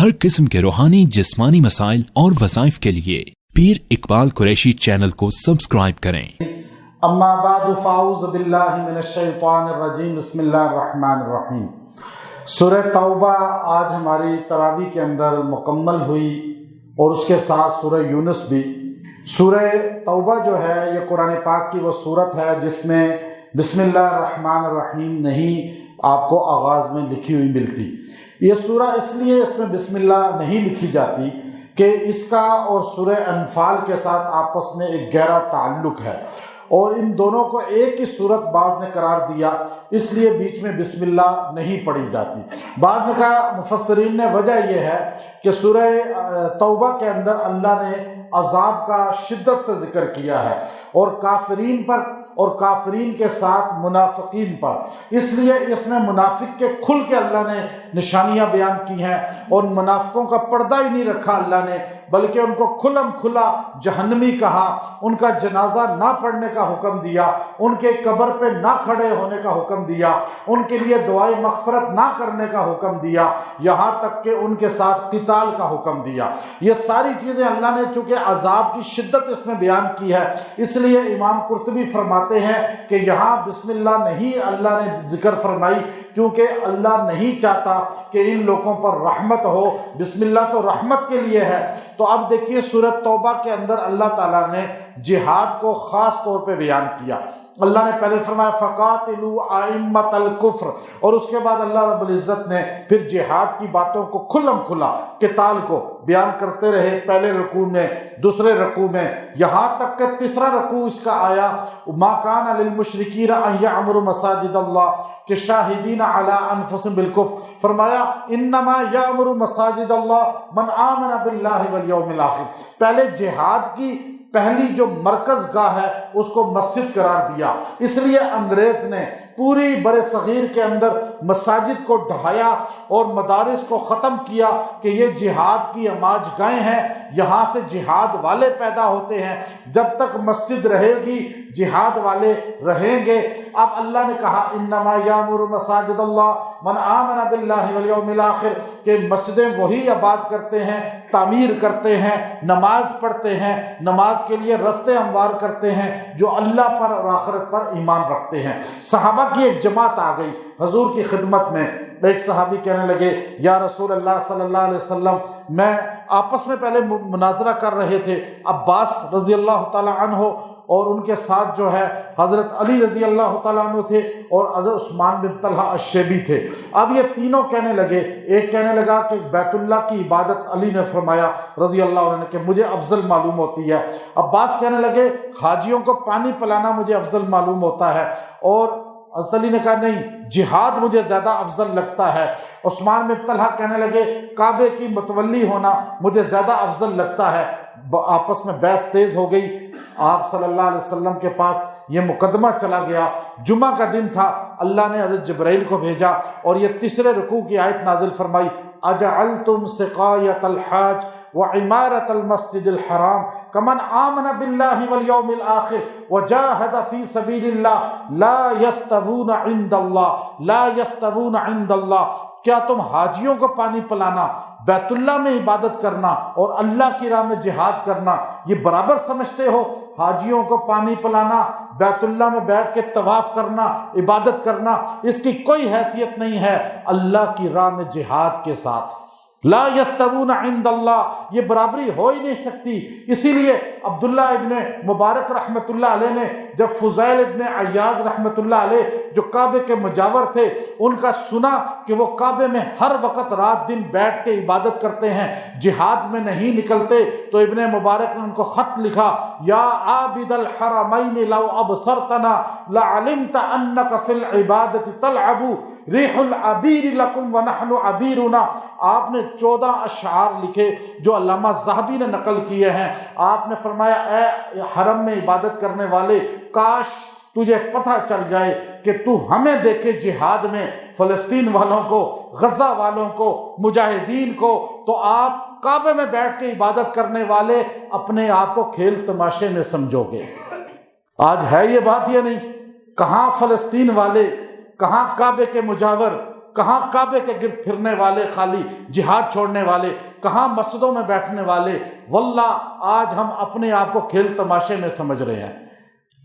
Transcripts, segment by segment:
ہر قسم کے روحانی جسمانی مسائل اور وظائف کے لیے پیر اقبال قریشی چینل کو سبسکرائب کریں۔ اما بعد فاعوذ باللہ من الشیطان الرجیم، بسم اللہ الرحمن الرحیم۔ سورہ توبہ آج ہماری تراویح کے اندر مکمل ہوئی، اور اس کے ساتھ سورہ یونس بھی۔ سورہ توبہ جو ہے یہ قرآن پاک کی وہ سورت ہے جس میں بسم اللہ الرحمن الرحیم نہیں آپ کو آغاز میں لکھی ہوئی ملتی۔ یہ سورہ اس لیے اس میں بسم اللہ نہیں لکھی جاتی کہ اس کا اور سورہ انفال کے ساتھ آپس میں ایک گہرا تعلق ہے، اور ان دونوں کو ایک ہی صورت بعض نے قرار دیا، اس لیے بیچ میں بسم اللہ نہیں پڑھی جاتی۔ بعض نے کہا، مفسرین نے، وجہ یہ ہے کہ سورہ توبہ کے اندر اللہ نے عذاب کا شدت سے ذکر کیا ہے، اور کافرین پر اور کافرین کے ساتھ منافقین پر، اس لیے اس میں منافق کے کھل کے اللہ نے نشانیاں بیان کی ہیں، اور منافقوں کا پردہ ہی نہیں رکھا اللہ نے، بلکہ ان کو کھلم کھلا جہنمی کہا، ان کا جنازہ نہ پڑھنے کا حکم دیا، ان کے قبر پہ نہ کھڑے ہونے کا حکم دیا، ان کے لیے دعائے مغفرت نہ کرنے کا حکم دیا، یہاں تک کہ ان کے ساتھ قتال کا حکم دیا۔ یہ ساری چیزیں اللہ نے چونکہ عذاب کی شدت اس میں بیان کی ہے، اس لیے امام قرطبی فرماتے ہیں کہ یہاں بسم اللہ نہیں اللہ نے ذکر فرمائی، کیونکہ اللہ نہیں چاہتا کہ ان لوگوں پر رحمت ہو، بسم اللہ تو رحمت کے لیے ہے۔ تو اب دیکھیے سورۃ توبہ کے اندر اللہ تعالیٰ نے جہاد کو خاص طور پہ بیان کیا۔ اللہ نے پہلے فرمایا فَقَاتِلُوا أَئِمَّةَ الْكُفْرِ، اور اس کے بعد اللہ رب العزت نے پھر جہاد کی باتوں کو کھلم کھلا قتال کو بیان کرتے رہے، پہلے رکوع میں، دوسرے رکوع میں، یہاں تک کہ تیسرا رکوع اس کا آیا مَا كَانَ لِلْمُشْرِكِينَ أَن يَعْمُرُوا مَسَاجِدَ اللَّهِ کہ شاہدین علی انفسہم بالکفر، فرمایا انما یامر مساجد اللہ من آمن باللہ والیوم الآخر۔ پہلے جہاد کی پہلی جو مرکز گاہ ہے اس کو مسجد قرار دیا، اس لیے انگریز نے پوری بر صغیر کے اندر مساجد کو ڈھایا اور مدارس کو ختم کیا کہ یہ جہاد کی اماج گاہیں ہیں، یہاں سے جہاد والے پیدا ہوتے ہیں، جب تک مسجد رہے گی جہاد والے رہیں گے۔ اب اللہ نے کہا انما یامر مساجد اللہ من آمن باللہ والیوم الآخر، کہ مسجدیں وہی آباد کرتے ہیں، تعمیر کرتے ہیں، نماز پڑھتے ہیں، نماز کے لیے رستے ہموار کرتے ہیں جو اللہ پر اور آخرت پر ایمان رکھتے ہیں۔ صحابہ کی ایک جماعت آ گئی حضور کی خدمت میں، ایک صحابی کہنے لگے یا رسول اللہ صلی اللہ علیہ وسلم، میں آپس میں پہلے مناظرہ کر رہے تھے، عباس رضی اللہ تعالی عنہ اور ان کے ساتھ جو ہے حضرت علی رضی اللہ تعالیٰ عنہ تھے، اور حضرت عثمان بن طلحہ الشیبی تھے۔ اب یہ تینوں کہنے لگے، ایک کہنے لگا کہ بیت اللہ کی عبادت علی نے فرمایا رضی اللہ عنہ کہ مجھے افضل معلوم ہوتی ہے۔ عباس کہنے لگے حاجیوں کو پانی پلانا مجھے افضل معلوم ہوتا ہے، اور حضرت علی نے کہا نہیں، جہاد مجھے زیادہ افضل لگتا ہے۔ عثمان بن طلحہ کہنے لگے کعبے کی متولی ہونا مجھے زیادہ افضل لگتا ہے۔ آپس میں بحث تیز ہو گئی، آپ صلی اللہ علیہ وسلم کے پاس یہ مقدمہ چلا گیا۔ جمعہ کا دن تھا، اللہ نے حضرت جبرائیل کو بھیجا اور یہ تیسرے رکوع کی آیت نازل فرمائی اجعلتم سقایۃ الحاج وعمارۃ المسجد الحرام کمن آمن باللہ والیوم الآخر وجاہد فی سبیل اللہ لا یستوون عند اللہ لا یستوون عند اللہ، کیا تم حاجیوں کو پانی پلانا، بیت اللہ میں عبادت کرنا اور اللہ کی راہ میں جہاد کرنا یہ برابر سمجھتے ہو؟ حاجیوں کو پانی پلانا، بیت اللہ میں بیٹھ کے طواف کرنا، عبادت کرنا، اس کی کوئی حیثیت نہیں ہے اللہ کی راہ میں جہاد کے ساتھ۔ لا یستوون عند اللہ، یہ برابری ہو ہی نہیں سکتی۔ اسی لیے عبداللہ ابن مبارک رحمۃ اللہ علیہ نے جب فضیل ابن عیاض رحمۃ اللہ علیہ جو کعبے کے مجاور تھے ان کا سنا کہ وہ کعبے میں ہر وقت رات دن بیٹھ کے عبادت کرتے ہیں، جہاد میں نہیں نکلتے، تو ابن مبارک نے ان کو خط لکھا یا عابد الحرمین لو ابصرتنا لعلمت انک فی العبادۃ تلعب ریح العبیر لکم ونحن عبیرنا۔ آپ نے 14 اشعار لکھے جو علامہ ذہبی نے نقل کیے ہیں۔ آپ نے فرمایا اے حرم میں عبادت کرنے والے، کاش تجھے پتہ چل جائے کہ تو ہمیں دیکھے جہاد میں، فلسطین والوں کو، غزہ والوں کو، مجاہدین کو، تو آپ کعبے میں بیٹھ کے عبادت کرنے والے اپنے آپ کو کھیل تماشے میں سمجھو گے۔ آج ہے یہ بات یا نہیں؟ کہاں فلسطین والے، کہاں کعبے کے مجاور، کہاں کعبے کے گرد پھرنے والے خالی جہاد چھوڑنے والے، کہاں مسجدوں میں بیٹھنے والے۔ واللہ آج ہم اپنے آپ کو کھیل تماشے میں سمجھ رہے ہیں۔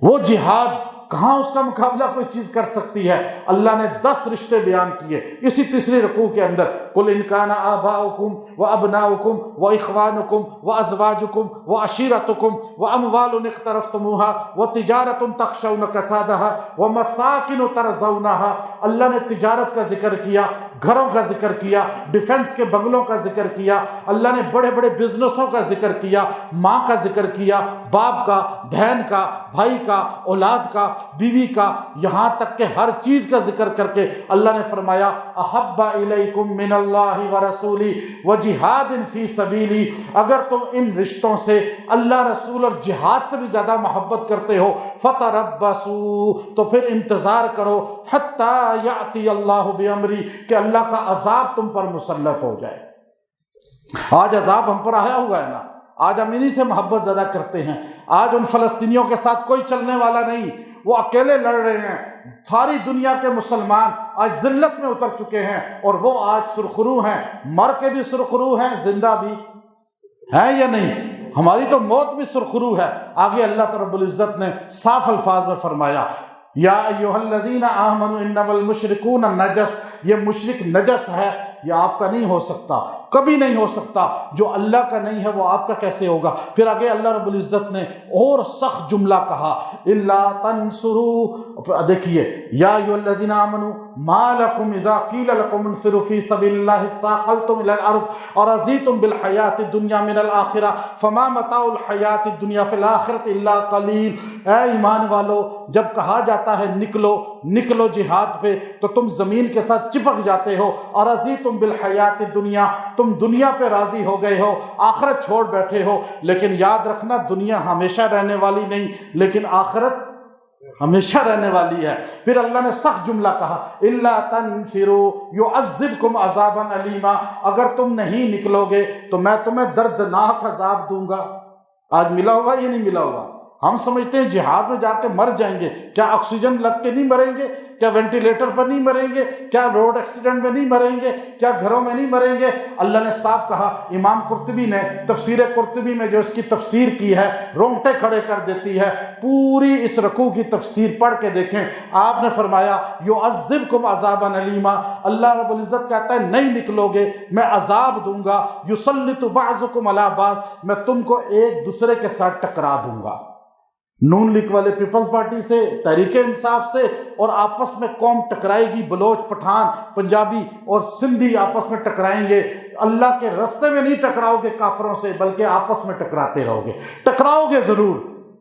وہ جہاد کہاں اس کا مقابلہ کوئی چیز کر سکتی ہے؟ اللہ نے 10 رشتے بیان کیے اسی تیسری رکوع کے اندر۔ قل ان کان آباؤکم وابناؤکم واخوانکم وازواجکم وعشیرتکم واموال اقترفتموها وتجارت تخشون کسادها ومساکن ترضونها۔ اللہ نے تجارت کا ذکر کیا، گھروں کا ذکر کیا، ڈیفنس کے بنگلوں کا ذکر کیا، اللہ نے بڑے بڑے بزنسوں کا ذکر کیا، ماں کا ذکر کیا، باپ کا، بہن کا، بھائی کا، اولاد کا، بیوی کا، یہاں تک کہ ہر چیز کا ذکر کر کے اللہ نے فرمایا احب الیکم من اللہ ورسولہ وجہاد فی سبیلی۔ اگر تم ان رشتوں سے اللہ، رسول اور جہاد سے بھی زیادہ محبت کرتے ہو فتربصوا، تو پھر انتظار کرو حتی یأتی اللہ بامری، کہ اللہ کا عذاب تم پر مسلط ہو جائے۔ آج عذاب ہم پر آیا ہوا ہے نا، آج ہم انہی سے محبت زیادہ کرتے ہیں۔ آج ان فلسطینیوں کے ساتھ کوئی چلنے والا نہیں، وہ اکیلے لڑ رہے ہیں۔ ساری دنیا کے مسلمان آج ذلت میں اتر چکے ہیں، اور وہ آج سرخرو ہیں، مر کے بھی سرخرو ہیں، زندہ بھی ہیں یا نہیں؟ ہماری تو موت بھی سرخرو ہے۔ آگے اللہ رب العزت نے صاف الفاظ میں فرمایا یا ایھا الذین آمنوا انما المشرکون نجس، یہ مشرک نجس ہے، یہ آپ کا نہیں ہو سکتا، کبھی نہیں ہو سکتا۔ جو اللہ کا نہیں ہے وہ آپ کا کیسے ہوگا؟ پھر آگے اللہ رب العزت نے اور سخت جملہ کہا الا تنصروا، دیکھیے یا ایھا الذین آمنوا ما لکم اذا قیل لکم انفروا فی سبیل اللہ اثاقلتم الی الارض ارضیتم بالحیاۃ الدنیا من الآخرہ فما متاع الحیاۃ الدنیا فی الآخرۃ الا قلیل۔ اے ایمان والو، جب کہا جاتا ہے نکلو نکلو جہاد پہ تو تم زمین کے ساتھ چپک جاتے ہو۔ ارضیتم بالحیاۃ الدنیا، تم دنیا پہ راضی ہو گئے ہو، آخرت چھوڑ بیٹھے ہو۔ لیکن یاد رکھنا دنیا ہمیشہ رہنے والی نہیں، لیکن آخرت ہمیشہ رہنے والی ہے۔ پھر اللہ نے سخت جملہ کہا الا تنفروا يعذبكم عذابا علیما، اگر تم نہیں نکلو گے تو میں تمہیں دردناک عذاب دوں گا۔ آج ملا ہوگا یہ نہیں ملا ہوگا؟ ہم سمجھتے ہیں جہاد میں جا کے مر جائیں گے، کیا آکسیجن لگ کے نہیں مریں گے؟ کیا وینٹیلیٹر پر نہیں مریں گے؟ کیا روڈ ایکسیڈنٹ میں نہیں مریں گے؟ کیا گھروں میں نہیں مریں گے؟ اللہ نے صاف کہا۔ امام قرطبی نے تفسیر قرطبی میں جو اس کی تفسیر کی ہے رونگٹے کھڑے کر دیتی ہے۔ پوری اس رکوع کی تفسیر پڑھ کے دیکھیں، آپ نے فرمایا یعذبکم عذابا علیما، اللہ رب العزت کہتا ہے نہیں نکلو گے میں عذاب دوں گا، یسلط بعضکم علی بعض، میں تم کو ایک دوسرے کے ساتھ ٹکرا دوں گا۔ نون لیگ والے پیپلز پارٹی سے، تحریک انصاف سے، اور آپس میں قوم ٹکرائے گی، بلوچ، پٹھان، پنجابی اور سندھی آپس میں ٹکرائیں گے۔ اللہ کے رستے میں نہیں ٹکراؤ گے کافروں سے، بلکہ آپس میں ٹکراتے رہو گے، ٹکراؤ گے ضرور۔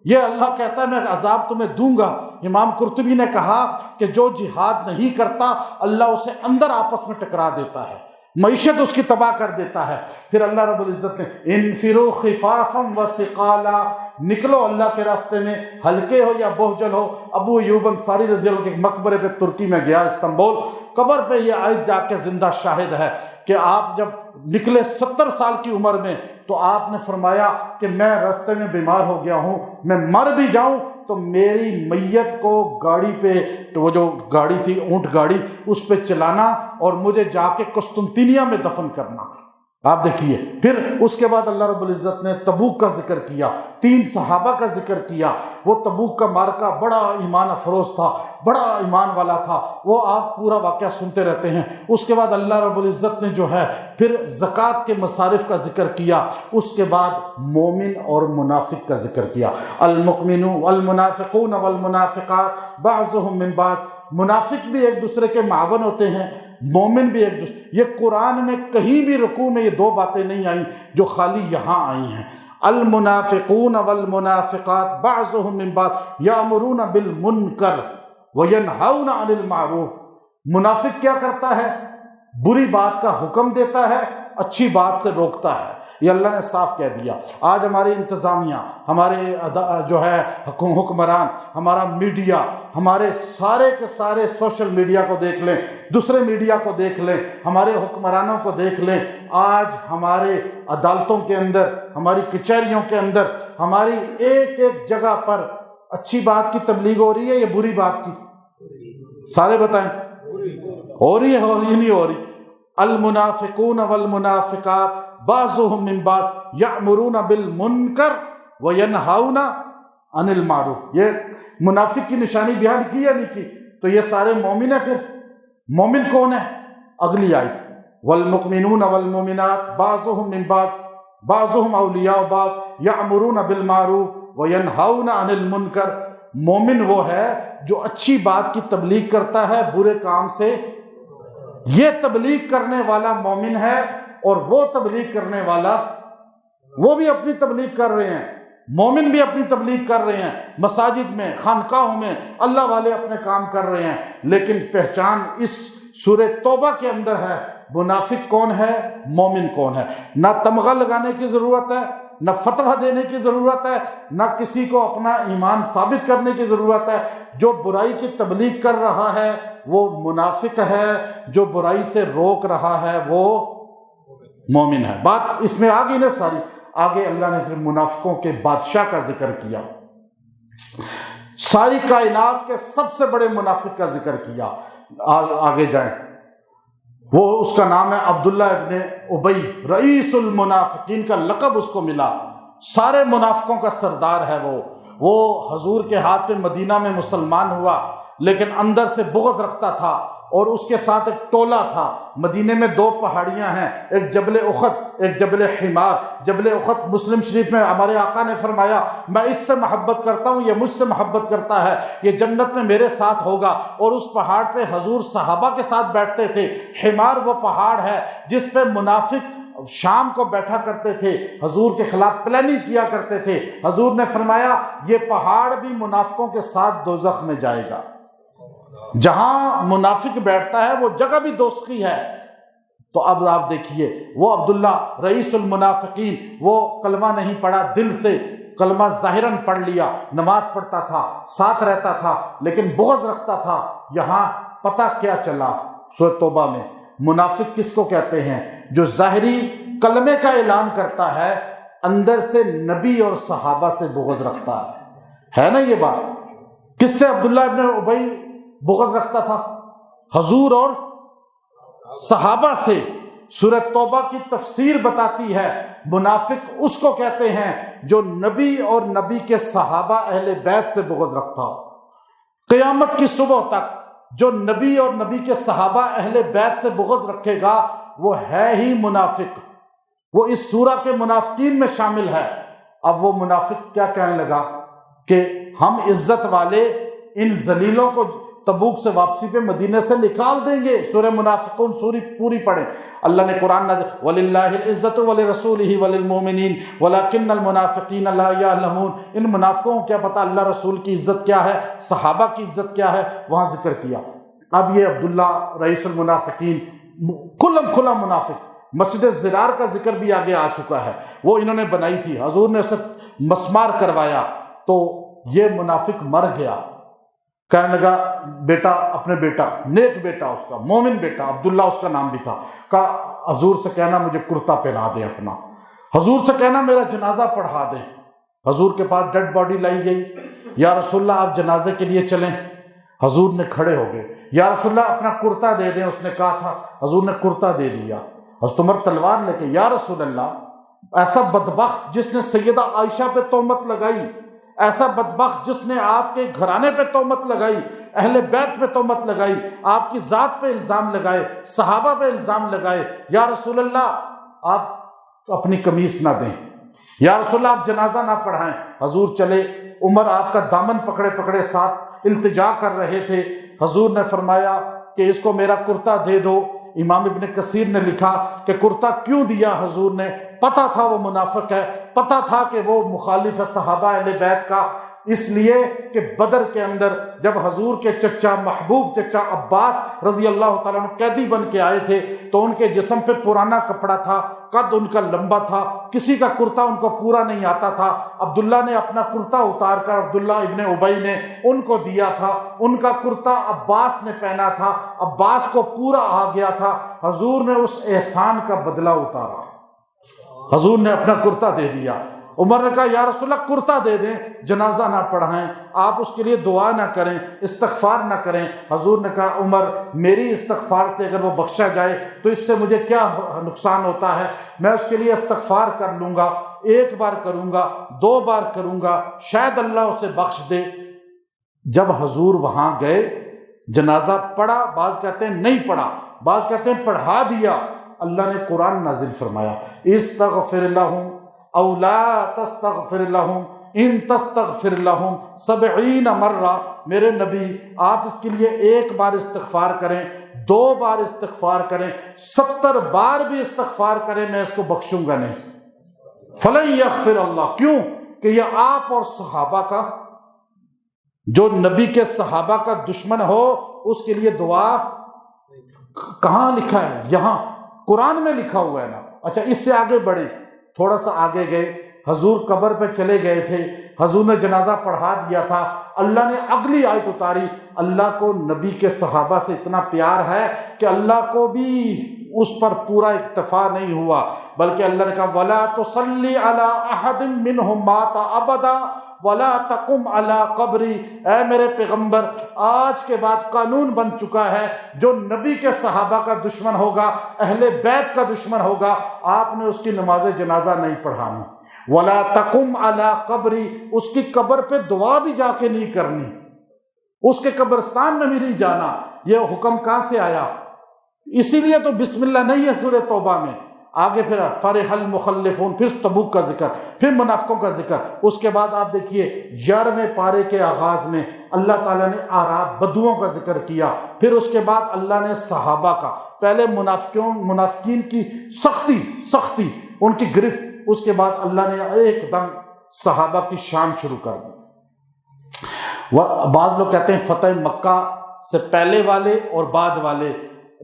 یہ اللہ کہتا ہے میں عذاب تمہیں دوں گا۔ امام قرطبی نے کہا کہ جو جہاد نہیں کرتا اللہ اسے اندر آپس میں ٹکرا دیتا ہے، معیشت اس کی تباہ کر دیتا ہے۔ پھر اللہ رب العزت نے انفروا خفافا وثقالا، نکلو اللہ کے راستے میں، ہلکے ہو یا بہجل ہو۔ ابو ایوب انصاری رضی اللہ عنہ کے مقبرے پہ ترکی میں گیا، استنبول، قبر پہ یہ آیت جا کے زندہ شاہد ہے کہ آپ جب نکلے 70 سال کی عمر میں تو آپ نے فرمایا کہ میں راستے میں بیمار ہو گیا ہوں، میں مر بھی جاؤں تو میری میت کو گاڑی پہ، تو وہ جو گاڑی تھی اونٹ گاڑی، اس پہ چلانا اور مجھے جا کے قسطنطنیہ میں دفن کرنا۔ آپ دیکھیے پھر اس کے بعد اللہ رب العزت نے تبوک کا ذکر کیا، 3 صحابہ کا ذکر کیا۔ وہ تبوک کا مارکا بڑا ایمان افروز تھا، بڑا ایمان والا تھا، وہ آپ پورا واقعہ سنتے رہتے ہیں۔ اس کے بعد اللہ رب العزت نے جو ہے پھر زکوٰۃ کے مصارف کا ذکر کیا، اس کے بعد مومن اور منافق کا ذکر کیا۔ المؤمن والمنافقون والمنافقات بعضهم من بعض، منافق بھی ایک دوسرے کے معاون ہوتے ہیں، مومن بھی ایک دوسرے۔ یہ قرآن میں کہیں بھی رکوع میں یہ 2 باتیں نہیں آئیں جو خالی یہاں آئی ہیں۔ المنافقون والمنافقات بعضهم من بعض یامرون بالمنکر وینہون عن المعروف۔ منافق کیا کرتا ہے؟ بری بات کا حکم دیتا ہے، اچھی بات سے روکتا ہے۔ یہ اللہ نے صاف کہہ دیا۔ آج ہماری انتظامیہ، ہمارے جو ہے حکمران، ہمارا میڈیا، ہمارے سارے کے سارے سوشل میڈیا کو دیکھ لیں، دوسرے میڈیا کو دیکھ لیں، ہمارے حکمرانوں کو دیکھ لیں، آج ہمارے عدالتوں کے اندر، ہماری کچہریوں کے اندر، ہماری ایک ایک جگہ پر اچھی بات کی تبلیغ ہو رہی ہے یا بری بات کی؟ سارے بتائیں۔ ہو رہی ہے نہیں ہو رہی؟ المنافقون والمنافقات بعضهم من بعض یأمرون بالمنکر وینہون عن المعروف. یہ منافق کی نشانی بیان کی یا نہیں کی؟ تو یہ سارے مومن ہیں. پھر مومن کون ہے؟ اگلی آیت والمؤمنون والمؤمنات بعضهم من بعض بعضهم اولیاء بعض یأمرون بالمعروف وینہون عن المنکر. مومن وہ ہے جو اچھی بات کی تبلیغ کرتا ہے برے کام سے. یہ تبلیغ کرنے والا مومن ہے، اور وہ تبلیغ کرنے والا وہ بھی اپنی تبلیغ کر رہے ہیں. مومن بھی اپنی تبلیغ کر رہے ہیں، مساجد میں خانقاہوں میں اللہ والے اپنے کام کر رہے ہیں. لیکن پہچان اس سورہ توبہ کے اندر ہے منافق کون ہے، مومن کون ہے. نہ تمغہ لگانے کی ضرورت ہے، نہ فتویٰ دینے کی ضرورت ہے، نہ کسی کو اپنا ایمان ثابت کرنے کی ضرورت ہے. جو برائی کی تبلیغ کر رہا ہے وہ منافق ہے، جو برائی سے روک رہا ہے وہ مومن ہے. بات اس میں آگئی نا ساری. آگے اللہ نے پھر منافقوں کے بادشاہ کا ذکر کیا، ساری کائنات کے سب سے بڑے منافق کا ذکر کیا. آگے جائیں، وہ اس کا نام ہے عبداللہ ابن ابی، رئیس المنافقین کا لقب اس کو ملا. سارے منافقوں کا سردار ہے وہ حضور کے ہاتھ میں مدینہ میں مسلمان ہوا، لیکن اندر سے بغض رکھتا تھا. اور اس کے ساتھ ایک ٹولہ تھا. مدینے میں 2 پہاڑیاں ہیں، ایک جبل احد ایک جبل حمار. جبل احد مسلم شریف میں ہمارے آقا نے فرمایا میں اس سے محبت کرتا ہوں، یہ مجھ سے محبت کرتا ہے، یہ جنت میں میرے ساتھ ہوگا. اور اس پہاڑ پہ حضور صحابہ کے ساتھ بیٹھتے تھے. حمار وہ پہاڑ ہے جس پہ منافق شام کو بیٹھا کرتے تھے، حضور کے خلاف پلاننگ کیا کرتے تھے. حضور نے فرمایا یہ پہاڑ بھی منافقوں کے ساتھ دوزخ میں جائے گا. جہاں منافق بیٹھتا ہے وہ جگہ بھی دوزخی ہے. تو اب آپ دیکھیے وہ عبداللہ رئیس المنافقین، وہ کلمہ نہیں پڑھا، دل سے کلمہ ظاہراً پڑھ لیا، نماز پڑھتا تھا، ساتھ رہتا تھا، لیکن بغض رکھتا تھا. یہاں پتہ کیا چلا سورۃ توبہ میں؟ منافق کس کو کہتے ہیں؟ جو ظاہری کلمے کا اعلان کرتا ہے، اندر سے نبی اور صحابہ سے بغض رکھتا ہے نا. یہ بات کس سے عبداللہ ابن ابی بغض رکھتا تھا؟ حضور اور صحابہ سے. سورۃ توبہ کی تفسیر بتاتی ہے منافق اس کو کہتے ہیں جو نبی اور نبی کے صحابہ اہل بیت سے بغض رکھتا ہو. قیامت کی صبح تک جو نبی اور نبی کے صحابہ اہل بیت سے بغض رکھے گا وہ ہے ہی منافق، وہ اس سورہ کے منافقین میں شامل ہے. اب وہ منافق کیا کہنے لگا کہ ہم عزت والے ان ذلیلوں کو تبوک سے واپسی پہ مدینے سے نکال دیں گے. سورہ منافقون سوری پوری پڑھیں. اللہ نے قرآن نازل وَلِلَّهِ الْعِزَّةُ وَلِرَسُولِهِ وَلِلْمُؤْمِنِينَ وَلَكِنَّ الْمُنَافِقِينَ لَا يَعْلَمُونَ. ان منافقوں کو کیا پتا اللہ رسول کی عزت کیا ہے، صحابہ کی عزت کیا ہے، وہاں ذکر کیا. اب یہ عبداللہ رئیس المنافقین کھلا منافق. مسجد زرار کا ذکر بھی آگے آ چکا ہے، وہ انہوں نے بنائی تھی، حضور نے اسے مسمار کروایا تو یہ منافق مر گیا. کہنے لگا بیٹا، اپنے بیٹا، نیک بیٹا اس کا، مومن بیٹا، عبداللہ اس کا نام بھی تھا، کہا حضور سے کہنا مجھے کرتا پہنا دیں اپنا، حضور سے کہنا میرا جنازہ پڑھا دیں. حضور کے پاس ڈیڈ باڈی لائی گئی. یا رسول اللہ آپ جنازے کے لیے چلیں. حضور نے کھڑے ہو گئے. یا رسول اللہ اپنا کرتا دے دیں، اس نے کہا تھا. حضور نے کرتا دے دیا. حضرت عمر تلوار لے کے یا رسول اللہ ایسا بدبخت جس نے سیدہ عائشہ پہ تہمت لگائی، ایسا بدبخت جس نے آپ کے گھرانے پہ تہمت لگائی، اہل بیت پہ تہمت لگائی، آپ کی ذات پہ الزام لگائے، صحابہ پہ الزام لگائے، یا رسول اللہ آپ اپنی قمیص نہ دیں، یا رسول اللہ آپ جنازہ نہ پڑھائیں. حضور چلے. عمر آپ کا دامن پکڑے پکڑے ساتھ التجا کر رہے تھے. حضور نے فرمایا کہ اس کو میرا کرتا دے دو. امام ابن کثیر نے لکھا کہ کرتا کیوں دیا حضور نے؟ پتہ تھا وہ منافق ہے، پتہ تھا کہ وہ مخالف ہے صحابہ اہل بیت کا. اس لیے کہ بدر کے اندر جب حضور کے چچا محبوب چچا عباس رضی اللہ تعالیٰ عنہ قیدی بن کے آئے تھے تو ان کے جسم پہ پرانا کپڑا تھا، قد ان کا لمبا تھا، کسی کا کرتا ان کو پورا نہیں آتا تھا. عبداللہ نے اپنا کرتا اتار کر عبداللہ ابن ابی نے ان کو دیا تھا. ان کا کرتا عباس نے پہنا تھا، عباس کو پورا آ گیا تھا. حضور نے اس احسان کا بدلہ اتارا، حضور نے اپنا کرتا دے دیا. عمر نے کہا یا رسول اللہ کرتا دے دیں، جنازہ نہ پڑھائیں، آپ اس کے لیے دعا نہ کریں، استغفار نہ کریں۔ حضور نے کہا عمر میری استغفار سے اگر وہ بخشا جائے تو اس سے مجھے کیا نقصان ہوتا ہے، میں اس کے لیے استغفار کر لوں گا، ایک بار کروں گا، 2 بار کروں گا، شاید اللہ اسے بخش دے۔ جب حضور وہاں گئے جنازہ پڑھا، بعض کہتے ہیں نہیں پڑھا، بعض کہتے ہیں پڑھا دیا، اللہ نے قرآن نازل فرمایا استغفر لہم او لا تستغفر لہم ان تستغفر لہم 70 مرہ، میرے نبی آپ اس کے لیے 1 بار استغفار کریں، 2 بار استغفار کریں، 70 بار بھی استغفار کریں، میں اس کو بخشوں گا نہیں۔ فلن یغفر اللہ، کیوں کہ یہ آپ اور صحابہ کا، جو نبی کے صحابہ کا دشمن ہو اس کے لیے دعا کہاں لکھا ہے؟ یہاں قرآن میں لکھا ہوا ہے نا۔ اچھا اس سے آگے بڑھیں، تھوڑا سا آگے گئے، حضور قبر پہ چلے گئے تھے، حضور نے جنازہ پڑھا دیا تھا، اللہ نے اگلی آیت اتاری۔ اللہ کو نبی کے صحابہ سے اتنا پیار ہے کہ اللہ کو بھی اس پر پورا اکتفا نہیں ہوا، بلکہ اللہ نے کہا وَلَا تُصَلِّ عَلَىٰ أَحَدٍ مِّنْهُمْ مَاتَ أَبَدًا وَلَا تَقُمْ عَلَىٰ قَبْرِي، اے میرے پیغمبر آج کے بعد قانون بن چکا ہے، جو نبی کے صحابہ کا دشمن ہوگا، اہل بیت کا دشمن ہوگا، آپ نے اس کی نماز جنازہ نہیں پڑھانی، وَلَا تَقُمْ عَلَىٰ قَبْرِي، اس کی قبر پہ دعا بھی جا کے نہیں کرنی، اس کے قبرستان میں بھی نہیں جانا۔ یہ حکم کہاں سے آیا؟ اسی لیے تو بسم اللہ نہیں ہے سورہ توبہ میں۔ آگے پھر فرح المخلفون، پھر تبوک کا ذکر، پھر منافقوں کا ذکر، اس کے بعد آپ دیکھیے 11ویں پارے کے آغاز میں اللہ تعالیٰ نے اعراب بدوؤں کا ذکر کیا، پھر اس کے بعد اللہ نے صحابہ کا، پہلے منافقین کی سختی ان کی گرفت، اس کے بعد اللہ نے ایک دم صحابہ کی شان شروع کر دی۔ بعض لوگ کہتے ہیں فتح مکہ سے پہلے والے اور بعد والے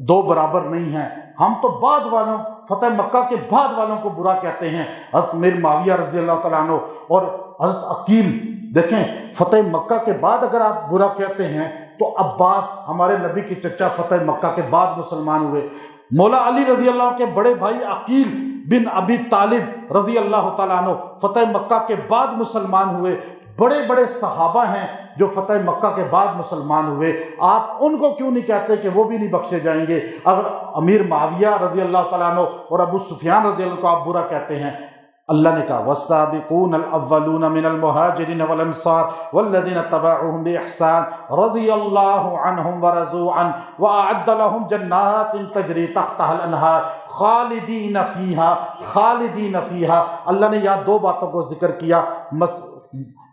2 برابر نہیں ہیں، ہم تو بعد والوں، فتح مکہ کے بعد والوں کو برا کہتے ہیں۔ حضرت میر معاویہ رضی اللہ تعالیٰ عنہ اور حضرت عقیل، دیکھیں فتح مکہ کے بعد اگر آپ برا کہتے ہیں تو عباس ہمارے نبی کی چچا فتح مکہ کے بعد مسلمان ہوئے، مولا علی رضی اللہ عنہ کے بڑے بھائی عقیل بن ابی طالب رضی اللہ تعالیٰ عنہ فتح مکہ کے بعد مسلمان ہوئے، بڑے بڑے صحابہ ہیں جو فتح مکہ کے بعد مسلمان ہوئے، آپ ان کو کیوں نہیں کہتے کہ وہ بھی نہیں بخشے جائیں گے؟ اگر امیر معاویہ رضی اللہ تعالیٰ عنہ اور ابو سفیان رضی اللہ عنہ کو آپ برا کہتے ہیں، اللہ نے کہا والسابقون الاولون من المہاجرین والانصار والذین اتبعوهم بإحسان رضی اللہ عنہم ورضوا عنہ وأعد لهم جنات تجری تحتها الانہار خالدین فیہا۔ اللہ نے یہاں 2 باتوں کو ذکر کیا،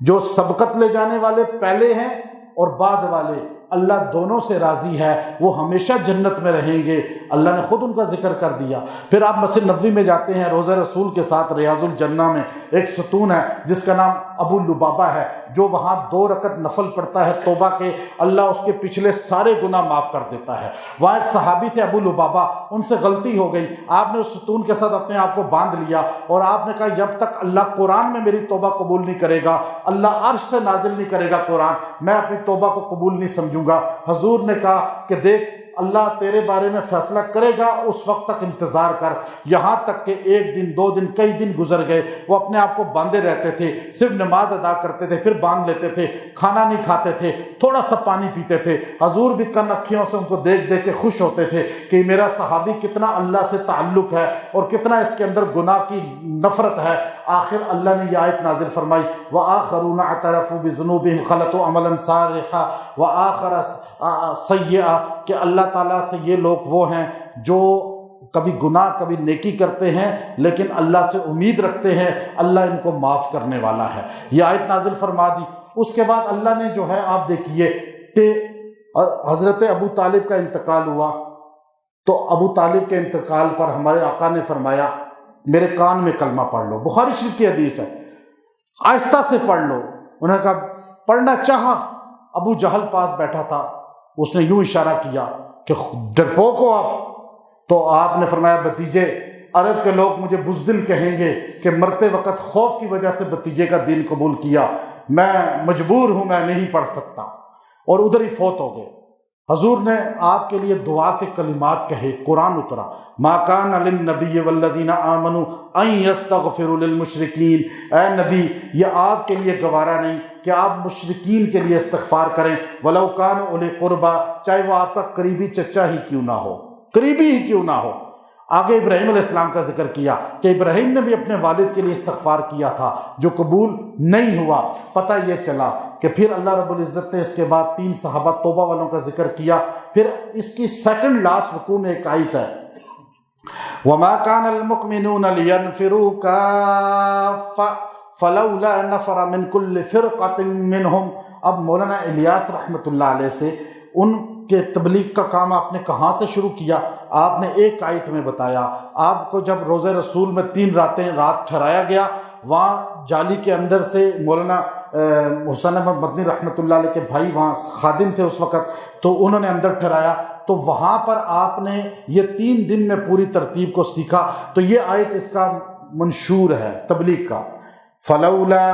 جو سبقت لے جانے والے پہلے ہیں اور بعد والے، اللہ دونوں سے راضی ہے، وہ ہمیشہ جنت میں رہیں گے، اللہ نے خود ان کا ذکر کر دیا۔ پھر آپ مسجد نبوی میں جاتے ہیں، روضہ رسول کے ساتھ ریاض الجنہ میں ایک ستون ہے جس کا نام ابو لبابہ ہے، جو وہاں 2 رکعت نفل پڑھتا ہے توبہ کے، اللہ اس کے پچھلے سارے گناہ معاف کر دیتا ہے۔ وہاں ایک صحابی تھے ابو لبابہ، ان سے غلطی ہو گئی، آپ نے اس ستون کے ساتھ اپنے آپ کو باندھ لیا اور آپ نے کہا جب تک اللہ قرآن میں میری توبہ قبول نہیں کرے گا، اللہ عرش سے نازل نہیں کرے گا قرآن، میں اپنی توبہ کو قبول نہیں سمجھوں گا۔ حضور نے کہا کہ دیکھ اللہ تیرے بارے میں فیصلہ کرے گا، اس وقت تک انتظار کر۔ یہاں تک کہ 1 دن 2 دن کئی دن گزر گئے، وہ اپنے آپ کو باندھے رہتے تھے، صرف نماز ادا کرتے تھے، پھر باندھ لیتے تھے، کھانا نہیں کھاتے تھے، تھوڑا سا پانی پیتے تھے۔ حضور بھی کن اکھیوں سے ان کو دیکھ دیکھ کے خوش ہوتے تھے کہ میرا صحابی کتنا اللہ سے تعلق ہے اور کتنا اس کے اندر گناہ کی نفرت ہے۔ آخر اللہ نے یہ آیت نازل فرمائی وآخرون اعترفوا بذنوبهم خلطوا عملا صالحا وآخر سیئا، کہ اللہ تعالیٰ سے یہ لوگ وہ ہیں جو کبھی گناہ کبھی نیکی کرتے ہیں لیکن اللہ سے امید رکھتے ہیں، اللہ ان کو معاف کرنے والا ہے۔ یہ آیت نازل فرما دی۔ اس کے بعد اللہ نے جو ہے آپ دیکھیے کہ حضرت ابو طالب کا انتقال ہوا، تو ابو طالب کے انتقال پر ہمارے آقا نے فرمایا میرے کان میں کلمہ پڑھ لو، بخاری شریف کی حدیث ہے، آہستہ سے پڑھ لو۔ انہوں نے کہا پڑھنا چاہا، ابو جہل پاس بیٹھا تھا، اس نے یوں اشارہ کیا کہ ڈرپوک ہو آپ، تو آپ نے فرمایا بھتیجے عرب کے لوگ مجھے بزدل کہیں گے کہ مرتے وقت خوف کی وجہ سے بھتیجے کا دین قبول کیا، میں مجبور ہوں، میں نہیں پڑھ سکتا، اور ادھر ہی فوت ہو گئے۔ حضور نے آپ کے لیے دعا کے کلمات کہے، قرآن اترا، ما کان للنبی والذین آمنوا ان یستغفروا للمشرکین، اے نبی یہ آپ کے لیے گوارا نہیں کہ آپ مشرکین کے لیے استغفار کریں، ولو کانوا اولی قربا، چاہے وہ آپ کا قریبی چچا ہی کیوں نہ ہو، قریبی ہی کیوں نہ ہو۔ آگے ابراہیم علیہ السلام کا ذکر کیا کہ ابراہیم نے بھی اپنے والد کے لیے استغفار کیا تھا جو قبول نہیں ہوا۔ پتہ یہ چلا کہ پھر اللہ رب العزت نے اس کے بعد 3 صحابہ توبہ والوں کا ذکر کیا، پھر اس کی سیکنڈ لاسٹ رکوع میں ایک آیت ہے، وَمَا كَانَ الْمُؤْمِنُونَ لِيَنْفِرُوا كَافَّةً فَلَوْلَا نَفَرَ مِنْ كُلِّ فِرْقَةٍ مِّنْهُمْ۔ اب مولانا الیاس رحمۃ اللہ علیہ سے ان کے تبلیغ کا کام آپ نے کہاں سے شروع کیا؟ آپ نے ایک آیت میں بتایا، آپ کو جب روزہ رسول میں 3 رات ٹھہرایا گیا، وہاں جالی کے اندر سے مولانا حسین احمد مدنی رحمۃ اللہ علیہ کے بھائی وہاں خادم تھے اس وقت، تو انہوں نے اندر ٹھہرایا، تو وہاں پر آپ نے یہ 3 دن میں پوری ترتیب کو سیکھا۔ تو یہ آیت اس کا منشور ہے تبلیغ کا، فلولا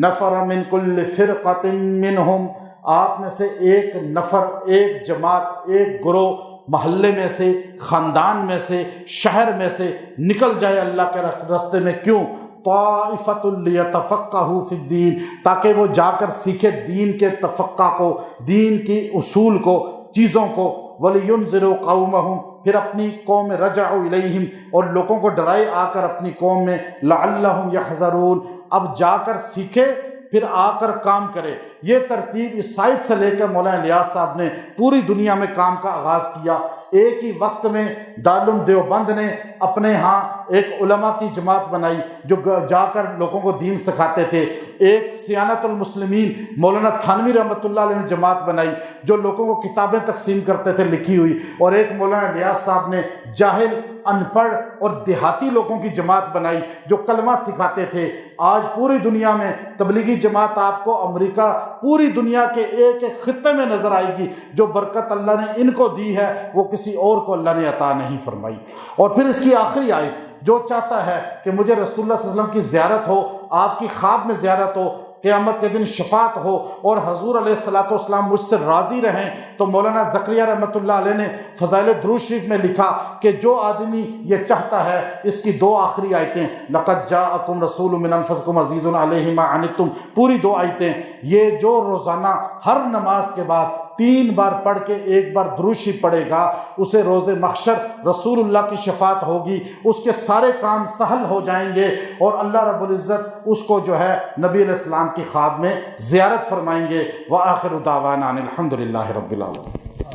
نفر من کل فرقۃ منہم، آپ میں سے ایک نفر، ایک جماعت، ایک گروہ محلے میں سے، خاندان میں سے، شہر میں سے نکل جائے اللہ کے راستے میں، کیوں؟ طائفۃ لیتفقہوا فی الدین، تاکہ وہ جا کر سیکھے دین کے تفقہ کو، دین کی اصول کو، چیزوں کو، وَلِيُنذِرُوا قَوْمَهُمْ، پھر اپنی قوم رجعوا الیہم، اور لوگوں کو ڈرائے آ کر اپنی قوم میں، لعلہم یحذرون، اب جا کر سیکھے پھر آ کر کام کرے۔ یہ ترتیب اس سائد سے لے کر مولانا الیاس صاحب نے پوری دنیا میں کام کا آغاز کیا۔ ایک ہی وقت میں دارالعلوم دیوبند نے اپنے ہاں ایک علماء کی جماعت بنائی جو جا کر لوگوں کو دین سکھاتے تھے، ایک سیانت المسلمین مولانا تھانوی رحمۃ اللہ علیہ نے جماعت بنائی جو لوگوں کو کتابیں تقسیم کرتے تھے لکھی ہوئی، اور ایک مولانا الیاس صاحب نے جاہل، ان پڑھ اور دیہاتی لوگوں کی جماعت بنائی جو کلمہ سکھاتے تھے۔ آج پوری دنیا میں تبلیغی جماعت آپ کو امریکہ، پوری دنیا کے ایک ایک خطے میں نظر آئے گی۔ جو برکت اللہ نے ان کو دی ہے وہ کسی اور کو اللہ نے عطا نہیں فرمائی۔ اور پھر اس کی آخری آیت، جو چاہتا ہے کہ مجھے رسول اللہ صلی اللہ علیہ وسلم کی زیارت ہو، آپ کی خواب میں زیارت ہو، قیامت کے دن شفاعت ہو، اور حضور علیہ الصلوۃ والسلام مجھ سے راضی رہیں، تو مولانا زکریہ رحمۃ اللہ علیہ نے فضائل درود شریف میں لکھا کہ جو آدمی یہ چاہتا ہے، اس کی 2 آخری آیتیں، لقد جاءکم رسول من انفسکم عزیز علیہ ما عنتم، پوری 2 آیتیں، یہ جو روزانہ ہر نماز کے بعد 3 بار پڑھ کے 1 بار درود شریف پڑھے گا، اسے روز محشر رسول اللہ کی شفاعت ہوگی، اس کے سارے کام سہل ہو جائیں گے، اور اللہ رب العزت اس کو جو ہے نبی علیہ السلام کی خواب میں زیارت فرمائیں گے۔ وآخر دعوانا ان الحمد للہ رب العالمین۔